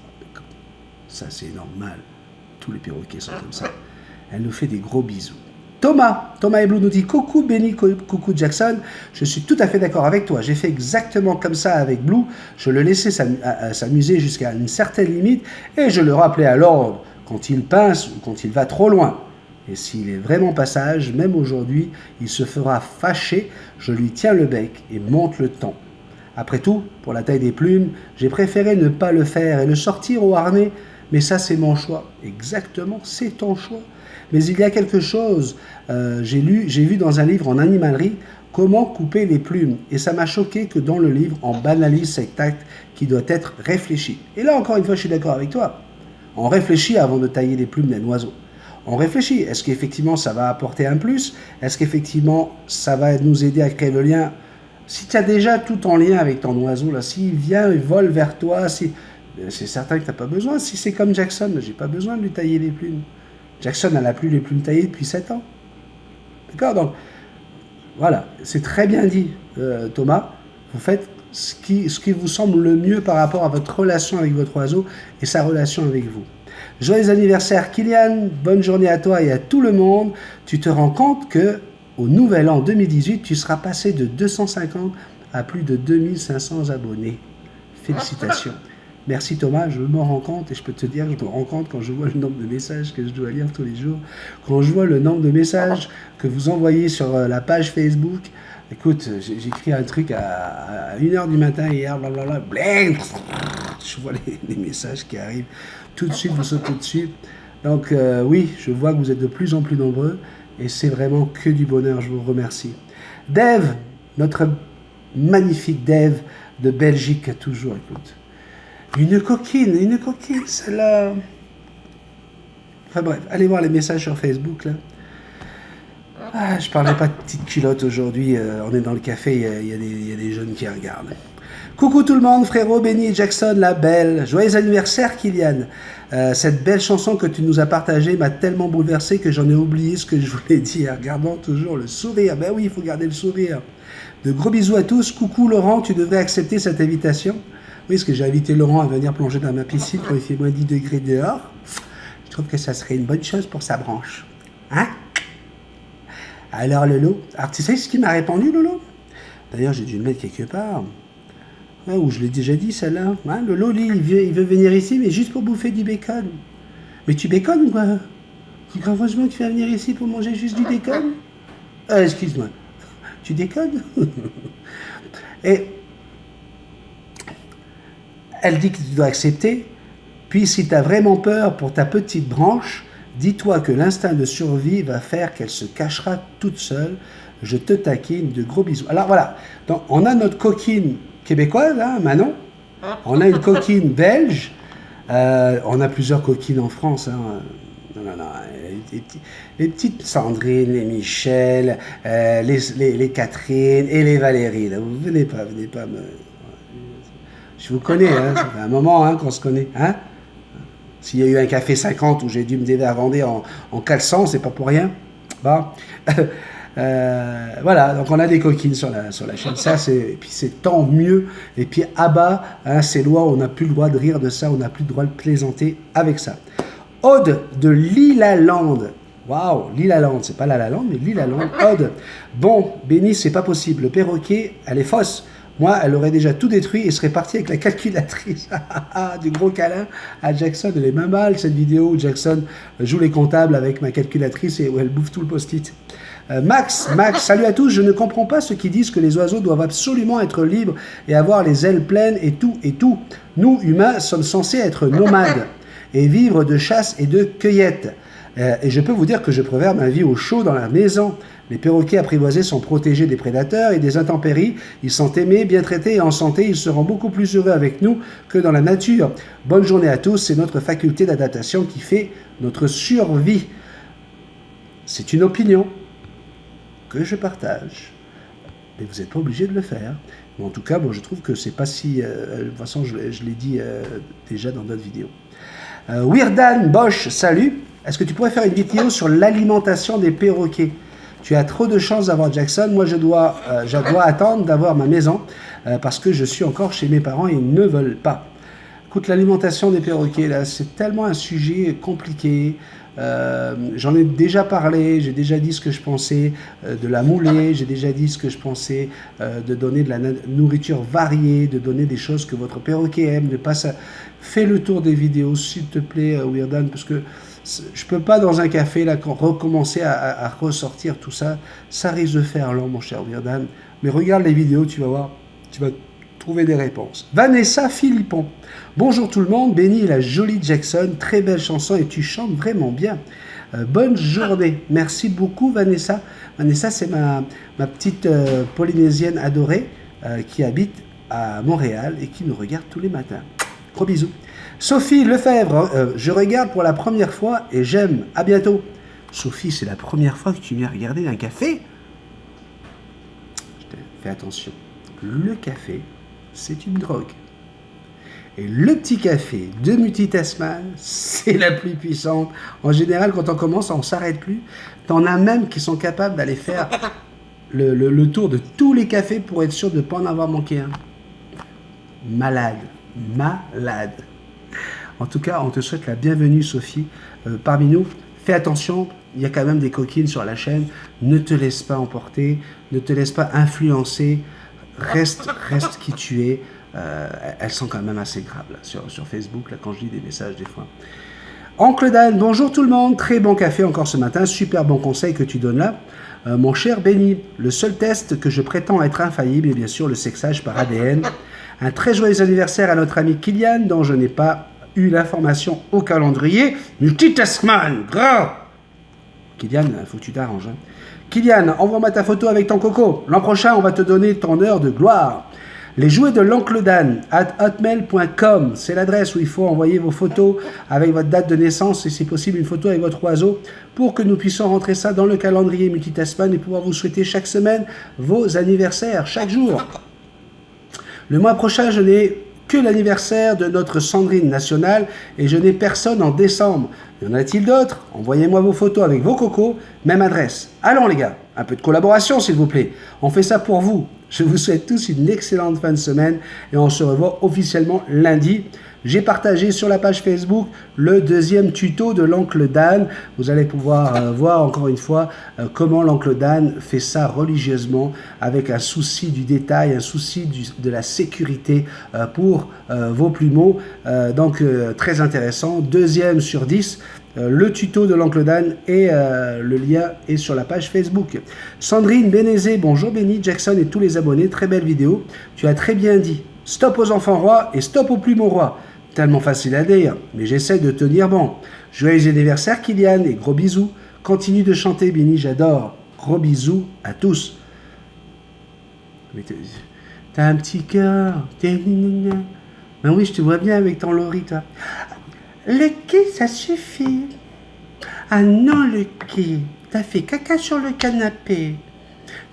Ça c'est normal. Tous les perroquets sont comme ça. Elle nous fait des gros bisous. Thomas et Blue nous dit « Coucou Benny, coucou Jackson, je suis tout à fait d'accord avec toi. J'ai fait exactement comme ça avec Blue. Je le laissais s'amuser jusqu'à une certaine limite et je le rappelais à l'ordre quand il pince ou quand il va trop loin. Et s'il est vraiment pas sage, même aujourd'hui, il se fera fâcher. Je lui tiens le bec et monte le ton. Après tout, pour la taille des plumes, j'ai préféré ne pas le faire et le sortir au harnais. Mais ça, c'est mon choix. Exactement, c'est ton choix. Mais il y a quelque chose, j'ai vu dans un livre en animalerie comment couper les plumes. Et ça m'a choqué que dans le livre, on banalise cet acte qui doit être réfléchi. Et là, encore une fois, je suis d'accord avec toi. On réfléchit avant de tailler les plumes d'un oiseau. On réfléchit. Est-ce qu'effectivement, ça va apporter un plus? Est-ce qu'effectivement, ça va nous aider à créer le lien? Si tu as déjà tout en lien avec ton oiseau, là, s'il vient, il vole vers toi, c'est certain que tu n'as pas besoin. Si c'est comme Jackson, je n'ai pas besoin de lui tailler les plumes. Jackson n'a plus les plumes taillées depuis 7 ans. D'accord? Donc, voilà, c'est très bien dit, Thomas. Vous faites ce qui vous semble le mieux par rapport à votre relation avec votre oiseau et sa relation avec vous. Joyeux anniversaire, Kylian. Bonne journée à toi et à tout le monde. Tu te rends compte que au nouvel an 2018, tu seras passé de 250 à plus de 2500 abonnés. Félicitations. Merci Thomas, je m'en rends compte et je peux te dire que je me rends compte quand je vois le nombre de messages que je dois lire tous les jours, quand je vois le nombre de messages que vous envoyez sur la page Facebook. Écoute, j'ai écrit un truc à 1h du matin hier, blablabla, bling, je vois les messages qui arrivent tout de suite, vous sautez dessus. Donc oui, je vois que vous êtes de plus en plus nombreux et c'est vraiment que du bonheur, je vous remercie. Dave, notre magnifique Dave de Belgique, toujours, écoute. Une coquine, celle-là. Enfin bref, allez voir les messages sur Facebook, là. Ah, je parlais pas de petite culotte aujourd'hui, on est dans le café, il y a des jeunes qui regardent. Coucou tout le monde, frérot, Benny et Jackson, la belle. Joyeux anniversaire, Kylian. Cette belle chanson que tu nous as partagée m'a tellement bouleversé que j'en ai oublié ce que je voulais dire. Gardons toujours le sourire. Ben oui, il faut garder le sourire. De gros bisous à tous. Coucou Laurent, tu devrais accepter cette invitation. Oui, parce que j'ai invité Laurent à venir plonger dans ma piscine quand il fait moins 10 degrés dehors. Je trouve que ça serait une bonne chose pour sa branche. Hein? Alors Lolo, alors tu sais ce qu'il m'a répondu, Lolo? D'ailleurs, j'ai dû le mettre quelque part. Ouais, ou je l'ai déjà dit, celle-là. Hein, Lolo, lui, il veut venir ici, mais juste pour bouffer du bacon. Mais tu béconnes ou quoi? Tu crois franchement que tu vas venir ici pour manger juste du bacon? Excuse-moi. Tu déconnes? Et elle dit que tu dois accepter. Puis si tu as vraiment peur pour ta petite branche, dis-toi que l'instinct de survie va faire qu'elle se cachera toute seule. Je te taquine, de gros bisous. Alors voilà, donc, on a notre coquine québécoise, hein, Manon. On a une coquine belge. On a plusieurs coquines en France. Hein. Non, non, non. Les petites Sandrine, les Michel, les Catherine et les Valérie. Là, vous venez pas me... Je vous connais, hein, ça fait un moment hein, qu'on se connaît. Hein. S'il y a eu un café 50 où j'ai dû me dévergonder en caleçon, c'est pas pour rien. Bon. Voilà, donc on a des coquines sur la chaîne. Ça, et puis c'est tant mieux. Et puis à bas, hein, ces lois, on n'a plus le droit de rire de ça, on n'a plus le droit de plaisanter avec ça. Aude de Lilaland. Waouh, Lilaland, c'est pas La La Land, mais Lilaland. Aude. Bon, Béni, c'est pas possible. Le perroquet, elle est fausse. Moi, elle aurait déjà tout détruit et serait partie avec la calculatrice. Du gros câlin à Jackson. Elle est même mal, cette vidéo où Jackson joue les comptables avec ma calculatrice et où elle bouffe tout le post-it. Max, salut à tous. Je ne comprends pas ceux qui disent que les oiseaux doivent absolument être libres et avoir les ailes pleines et tout. Nous, humains, sommes censés être nomades et vivre de chasse et de cueillette. Et je peux vous dire que je préfère ma vie au chaud dans la maison. Les perroquets apprivoisés sont protégés des prédateurs et des intempéries. Ils sont aimés, bien traités et en santé. Ils seront beaucoup plus heureux avec nous que dans la nature. Bonne journée à tous. C'est notre faculté d'adaptation qui fait notre survie. C'est une opinion que je partage. Mais vous n'êtes pas obligé de le faire. Mais en tout cas, bon, je trouve que c'est pas si... de toute façon, je l'ai dit déjà dans d'autres vidéos. Weirdan Bosch, salut. Est-ce que tu pourrais faire une vidéo sur l'alimentation des perroquets? Tu as trop de chance d'avoir Jackson. Moi, je dois attendre d'avoir ma maison parce que je suis encore chez mes parents et ils ne veulent pas. Écoute, l'alimentation des perroquets, là, c'est tellement un sujet compliqué. J'en ai déjà parlé, j'ai déjà dit ce que je pensais de la moulée, j'ai déjà dit ce que je pensais de donner de la nourriture variée, de donner des choses que votre perroquet aime, de pas ça. Fais le tour des vidéos, s'il te plaît, Weirdan, parce que je peux pas dans un café là recommencer à ressortir tout ça. Ça risque de faire long, mon cher Weirdan. Mais regarde les vidéos, tu vas voir, tu vas trouver des réponses. Vanessa Philippon. Bonjour tout le monde, Béni la jolie Jackson, très belle chanson et tu chantes vraiment bien. Bonne journée. Merci beaucoup Vanessa. Vanessa, c'est ma petite Polynésienne adorée qui habite à Montréal et qui nous regarde tous les matins. Gros bisous. Sophie Lefebvre, je regarde pour la première fois et j'aime. À bientôt. Sophie, c'est la première fois que tu viens regarder un café? Fais attention. Le café, c'est une drogue. Et le petit café de Multitasman, c'est la plus puissante. En général, quand on commence, on ne s'arrête plus. T'en as même qui sont capables d'aller faire le tour de tous les cafés pour être sûr de ne pas en avoir manqué un. Malade. En tout cas, on te souhaite la bienvenue, Sophie, parmi nous. Fais attention, il y a quand même des coquines sur la chaîne. Ne te laisse pas emporter, ne te laisse pas influencer. Reste qui tu es. Elles sont quand même assez graves là, sur Facebook, là, quand je lis des messages des fois. Oncle Dan, bonjour tout le monde. Très bon café encore ce matin. Super bon conseil que tu donnes là. Mon cher Béni, le seul test que je prétends être infaillible est bien sûr le sexage par ADN. Un très joyeux anniversaire à notre ami Kylian, dont je n'ai pas eu l'information au calendrier. Multitasman, grand. Kylian, il faut que tu t'arranges. Hein. Kylian, envoie-moi ta photo avec ton coco. L'an prochain, on va te donner ton heure de gloire. Les jouets de l'oncle Dan, @hotmail.com, c'est l'adresse où il faut envoyer vos photos avec votre date de naissance et si possible une photo avec votre oiseau pour que nous puissions rentrer ça dans le calendrier Multitasman et pouvoir vous souhaiter chaque semaine vos anniversaires, chaque jour. Le mois prochain, je n'ai que l'anniversaire de notre Sandrine nationale et je n'ai personne en décembre. Y en a-t-il d'autres? Envoyez-moi vos photos avec vos cocos, même adresse. Allons les gars, un peu de collaboration s'il vous plaît. On fait ça pour vous. Je vous souhaite tous une excellente fin de semaine et on se revoit officiellement lundi. J'ai partagé sur la page Facebook le deuxième tuto de l'oncle Dan. Vous allez pouvoir voir encore une fois comment l'oncle Dan fait ça religieusement avec un souci du détail, un souci de la sécurité pour vos plumeaux. Donc très intéressant. 2e sur 10. Le tuto de l'oncle Dan et le lien est sur la page Facebook. Sandrine Bénézé, bonjour Béni, Jackson et tous les abonnés, très belle vidéo. Tu as très bien dit, stop aux enfants rois et stop aux plumeaux rois. Tellement facile à dire, mais j'essaie de tenir bon. Joyeux anniversaire Kylian et gros bisous. Continue de chanter Béni, j'adore. Gros bisous à tous. Mais t'as un petit cœur. Ben oui, je te vois bien avec ton lori, toi. Le quai, ça suffit. Ah non, Lucky, t'as fait caca sur le canapé.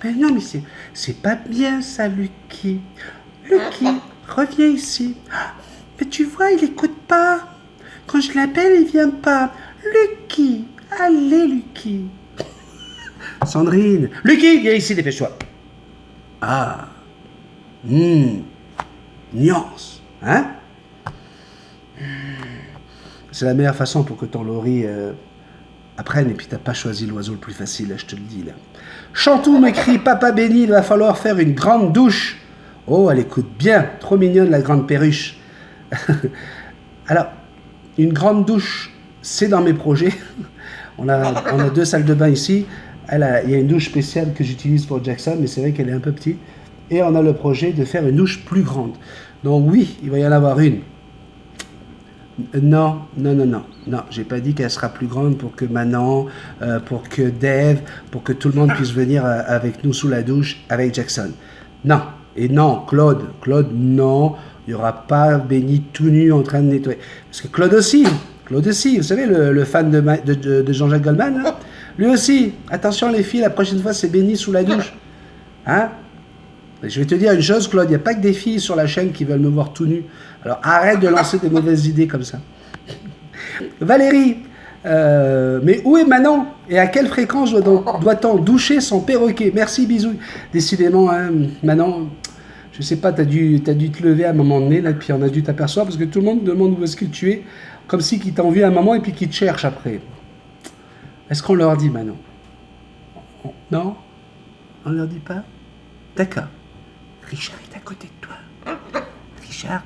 Ben non, mais c'est pas bien ça, Lucky. Lucky, reviens ici. Mais tu vois, il écoute pas. Quand je l'appelle, il vient pas. Lucky, allez, Lucky. Sandrine, Lucky, viens ici, dépêche-toi. Ah, nuance, hein? C'est la meilleure façon pour que ton Laurie apprenne, et puis t'as pas choisi l'oiseau le plus facile, là, je te le dis, là. Chantou me crie, papa béni, il va falloir faire une grande douche. Oh, elle écoute bien, trop mignonne la grande perruche. Alors, une grande douche, c'est dans mes projets. On a 2 salles de bain ici. Il y a une douche spéciale que j'utilise pour Jackson, mais c'est vrai qu'elle est un peu petite. Et on a le projet de faire une douche plus grande. Donc oui, il va y en avoir une. Non, j'ai pas dit qu'elle sera plus grande pour que Manon, pour que Dave, pour que tout le monde puisse venir avec nous sous la douche avec Jackson. Non, et non, Claude, non, il n'y aura pas Benny tout nu en train de nettoyer. Parce que Claude aussi, vous savez, le fan de Jean-Jacques Goldman, là, lui aussi, attention les filles, la prochaine fois c'est Benny sous la douche. Hein? Je vais te dire une chose, Claude, il n'y a pas que des filles sur la chaîne qui veulent me voir tout nu. Alors arrête de lancer des mauvaises idées comme ça. Valérie, mais où est Manon? Et à quelle fréquence doit-on doucher son perroquet? Merci, bisous. Décidément, hein, Manon, je sais pas, t'as dû te lever à un moment donné, là, puis on a dû t'apercevoir, parce que tout le monde demande où est-ce que tu es, comme si qu'ils t'ont vu à un moment et puis qu'ils te cherchent après. Est-ce qu'on leur dit, Manon? Non? On leur dit pas? D'accord. Richard est à côté de toi. Richard.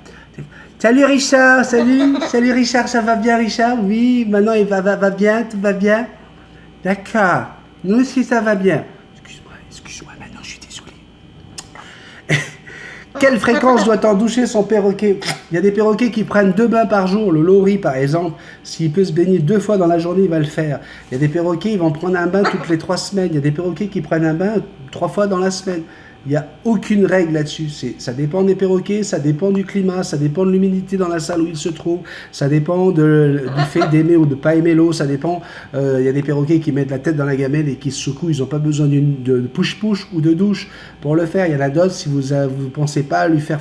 Salut Richard, salut Richard, ça va bien Richard? Oui, maintenant il va bien, tout va bien? D'accord, nous aussi ça va bien. Excuse-moi, maintenant je suis désolé. Quelle fréquence doit-on doucher son perroquet? Il y a des perroquets qui prennent 2 bains par jour. Le Laurie, par exemple, s'il peut se baigner 2 fois dans la journée, il va le faire. Il y a des perroquets, ils vont prendre un bain toutes les 3 semaines. Il y a des perroquets qui prennent un bain 3 fois dans la semaine. Il n'y a aucune règle là-dessus. Ça dépend des perroquets, ça dépend du climat, ça dépend de l'humidité dans la salle où ils se trouvent, ça dépend du fait d'aimer ou de ne pas aimer l'eau, ça dépend. Il y a des perroquets qui mettent la tête dans la gamelle et qui se secouent, ils n'ont pas besoin de push-push ou de douche pour le faire. Il y en a d'autres, si vous ne pensez pas lui faire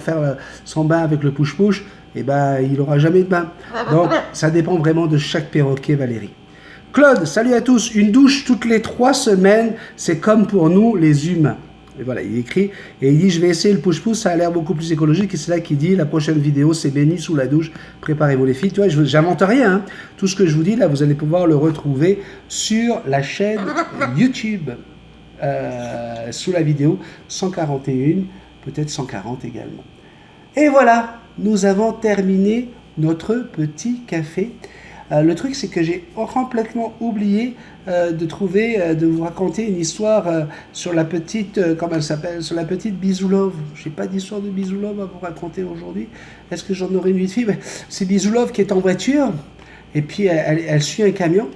son bain avec le push-push, eh ben, il n'aura jamais de bain. Donc, ça dépend vraiment de chaque perroquet, Valérie. Claude, salut à tous. Une douche toutes les 3 semaines, c'est comme pour nous les humains. Et voilà, il écrit, et il dit, je vais essayer le push-push, ça a l'air beaucoup plus écologique, et c'est là qu'il dit, la prochaine vidéo, c'est Benny sous la douche, préparez-vous les filles. Tu vois, j'invente rien, hein. Tout ce que je vous dis, là, vous allez pouvoir le retrouver sur la chaîne YouTube, sous la vidéo 141, peut-être 140 également. Et voilà, nous avons terminé notre petit café. Le truc, c'est que j'ai complètement oublié de vous raconter une histoire sur la petite, comment elle s'appelle, sur la petite Bisoulove. Je n'ai pas d'histoire de Bisoulove à vous raconter aujourd'hui. Est-ce que j'en aurai une vite fille? C'est Bisoulove qui est en voiture, et puis elle suit un camion.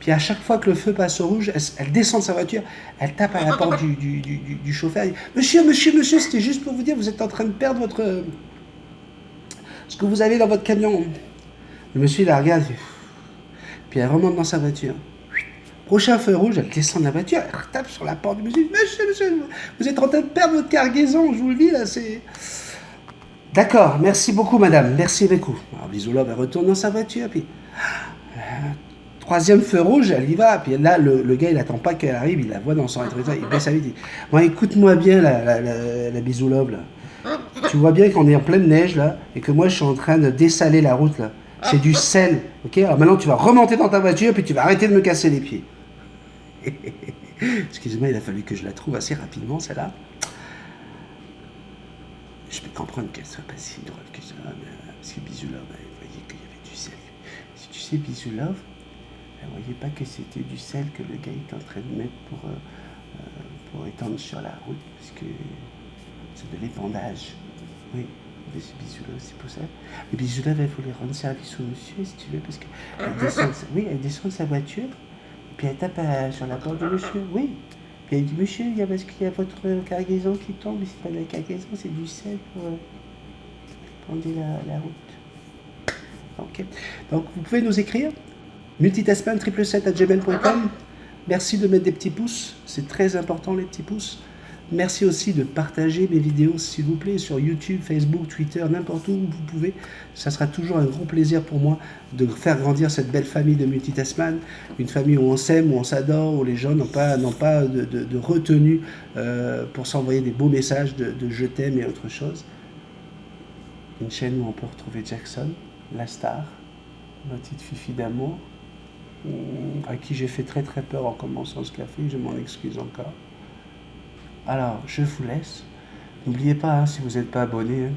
Puis à chaque fois que le feu passe au rouge, elle descend de sa voiture, elle tape à la porte du chauffeur. Elle dit, monsieur, c'était juste pour vous dire, vous êtes en train de perdre ce que vous avez dans votre camion. Le monsieur, il la regarde. Puis elle remonte dans sa voiture. Prochain feu rouge, elle descend de la voiture, elle tape sur la porte du monsieur. Monsieur, vous êtes en train de perdre votre cargaison, je vous le dis, là, c'est... D'accord, merci beaucoup, madame, merci beaucoup. Alors, Bisoulove, elle retourne dans sa voiture, puis... 3e feu rouge, elle y va, puis là, le gars, il n'attend pas qu'elle arrive, il la voit dans son rétroviseur, il baisse sa vitre, il dit, bon, écoute-moi bien, la Bisoulove, là. Tu vois bien qu'on est en pleine neige, là, et que moi, je suis en train de dessaler la route, là. C'est du sel, ok? Alors maintenant, tu vas remonter dans ta voiture, puis tu vas arrêter de me casser les pieds. Excusez-moi, il a fallu que je la trouve assez rapidement, celle-là. Je peux comprendre qu'elle soit pas si drôle que ça, parce que Bisoulove, elle voyait qu'il y avait du sel. Si tu sais, Bisoulove, elle voyait pas que c'était du sel que le gars était en train de mettre pour étendre sur la route, parce que c'est de l'épandage. Oui. C'est Bisoulove, c'est pour ça. Mais Bisoulove, il faut lui rendre service au monsieur, si tu veux, parce qu'elle descend de sa voiture, et puis elle tape sur la porte de monsieur, oui. Puis elle dit, monsieur, parce qu'il y a votre cargaison qui tombe, mais c'est pas de la cargaison, c'est du sel pour prendre la route. Ok. Donc, vous pouvez nous écrire multitasman777@gmail.com. Merci de mettre des petits pouces, c'est très important les petits pouces. Merci aussi de partager mes vidéos, s'il vous plaît, sur YouTube, Facebook, Twitter, n'importe où vous pouvez. Ça sera toujours un grand plaisir pour moi de faire grandir cette belle famille de Multitasman, une famille où on s'aime, où on s'adore, où les gens n'ont pas de retenue pour s'envoyer des beaux messages de je t'aime et autre chose. Une chaîne où on peut retrouver Jackson, la star, ma petite fifi d'amour, à qui j'ai fait très très peur en commençant ce café, je m'en excuse encore. Alors, je vous laisse. N'oubliez pas, hein, si vous n'êtes pas abonné, hein,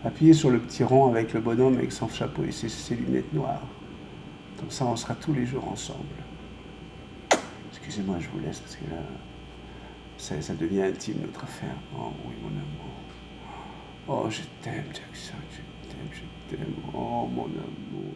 appuyez sur le petit rond avec le bonhomme avec son chapeau et ses lunettes noires. Comme ça, on sera tous les jours ensemble. Excusez-moi, je vous laisse parce que là, ça devient intime notre affaire. Oh oui, mon amour. Oh, je t'aime, Jackson, je t'aime. Oh, mon amour.